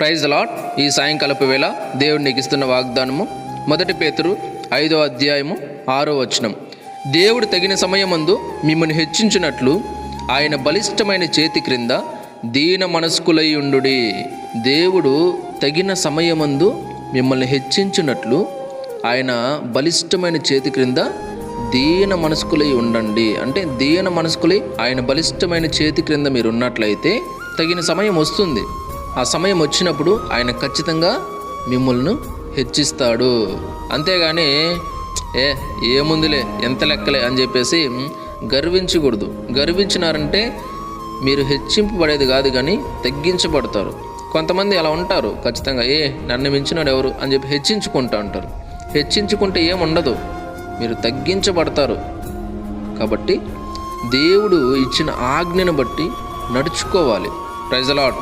Praise the lord. ఈ సాయంకాలపు వేళ దేవుడు నీకు ఇస్తున్న వాగ్దానము 1 పేతురు 5వ అధ్యాయము 6వ వచనం. దేవుడు తగిన సమయమందు మిమ్మల్ని హెచ్చించినట్లు ఆయన బలిష్టమైన చేతి క్రింద దీన మనస్కులై ఉండుడి. దేవుడు తగిన సమయమందు మిమ్మల్ని హెచ్చించినట్లు ఆయన బలిష్టమైన చేతి క్రింద దీన మనస్కులై ఉండండి. అంటే దీన మనస్కులై ఆయన బలిష్టమైన చేతి క్రింద మీరు ఉన్నట్లయితే తగిన సమయం వస్తుంది. ఆ సమయం వచ్చినప్పుడు ఆయన ఖచ్చితంగా మిమ్మల్ని హెచ్చిస్తాడు. అంతేగాని ఏముందిలే ఎంత లెక్కలే అని చెప్పేసి గర్వించకూడదు. గర్వించినారంటే మీరు హెచ్చింపబడేది కాదు కానీ తగ్గించబడతారు. కొంతమంది అలా ఉంటారు, ఖచ్చితంగా నన్ను మించినాడు ఎవరు అని చెప్పి హెచ్చించుకుంటూ ఉంటారు. హెచ్చించుకుంటే ఏముండదు, మీరు తగ్గించబడతారు. కాబట్టి దేవుడు ఇచ్చిన ఆజ్ఞను బట్టి నడుచుకోవాలి. Praise the lord.